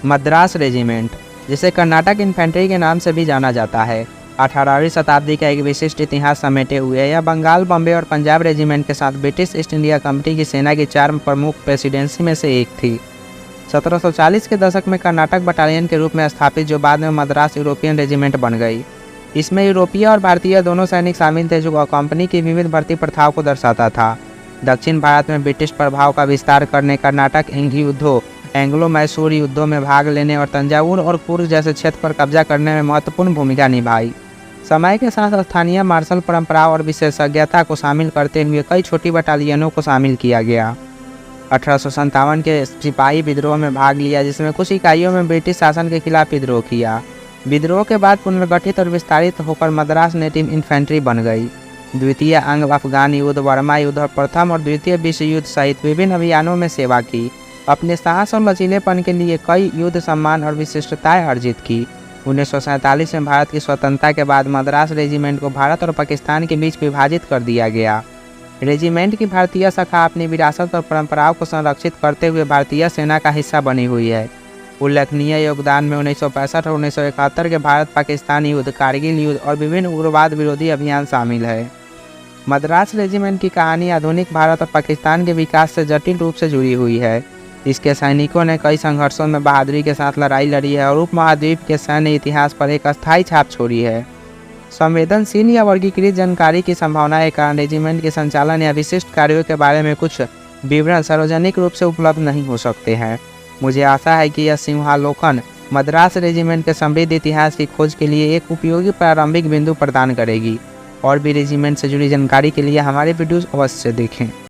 Madras regiment, जिसे Karnataka infantry के नाम से भी जाना जाता है, 18वीं शताब्दी का एक विशिष्ट इतिहास समेटे हुए यह बंगाल, बॉम्बे और पंजाब रेजिमेंट के साथ ब्रिटिश ईस्ट इंडिया कंपनी की सेना की 4 प्रमुख प्रेसिडेंसी में से एक थी। 1740 के दशक में कर्नाटक बटालियन के रूप में स्थापित, जो बाद में मद्रास यूरोपियन रेजिमेंट बन गई। इसमें यूरोपीय और भारतीय दोनों सैनिक शामिल थे, जो कंपनी की विविध भर्ती प्रथाओं को दर्शाता था। दक्षिण भारत में ब्रिटिश प्रभाव का विस्तार करने, कर्नाटक युद्धों, एंग्लो मैसूर युद्धों में भाग लेने और तंजावुर और कुर्ग जैसे क्षेत्र पर कब्जा करने में महत्वपूर्ण भूमिका निभाई। समय के साथ स्थानीय मार्शल परंपरा और विशेषज्ञता को शामिल करते हुए कई छोटी बटालियनों को शामिल किया गया। 1857 के सिपाही विद्रोह में भाग लिया, जिसमें कुछ इकाइयों में ब्रिटिश शासन के खिलाफ विद्रोह किया। विद्रोह के बाद पुनर्गठित और विस्तारित होकर मद्रास नेटिव इन्फेंट्री बन गई। द्वितीय अंग अफगान युद्ध, बर्मा युद्ध और प्रथम और द्वितीय विश्व युद्ध सहित विभिन्न अभियानों में सेवा की। अपने साहस और लचीलेपन के लिए कई युद्ध सम्मान और विशिष्टताएं अर्जित की। 1947 में भारत की स्वतंत्रता के बाद मद्रास रेजिमेंट को भारत और पाकिस्तान के बीच विभाजित कर दिया गया। रेजिमेंट की भारतीय शाखा अपनी विरासत और परंपराओं को संरक्षित करते हुए भारतीय सेना का हिस्सा बनी हुई है। उल्लेखनीय योगदान में 1965 और 1971 के भारत पाकिस्तान युद्ध, कारगिल युद्ध और विभिन्न उग्रवाद विरोधी अभियान शामिल है। मद्रास रेजिमेंट की कहानी आधुनिक भारत और पाकिस्तान के विकास से जटिल रूप से जुड़ी हुई है। इसके सैनिकों ने कई संघर्षों में बहादुरी के साथ लड़ाई लड़ी है और उपमहाद्वीप के सैन्य इतिहास पर एक अस्थायी छाप छोड़ी है। संवेदनशील या वर्गीकृत जानकारी की संभावना के कारण रेजिमेंट के संचालन या विशिष्ट कार्यों के बारे में कुछ विवरण सार्वजनिक रूप से उपलब्ध नहीं हो सकते हैं। मुझे आशा है कि यह सिंहावलोकन मद्रास रेजिमेंट के समृद्ध इतिहास की खोज के लिए एक उपयोगी प्रारंभिक बिंदु प्रदान करेगी। और भी रेजिमेंट से जुड़ी जानकारी के लिए हमारे वीडियोस अवश्य देखें।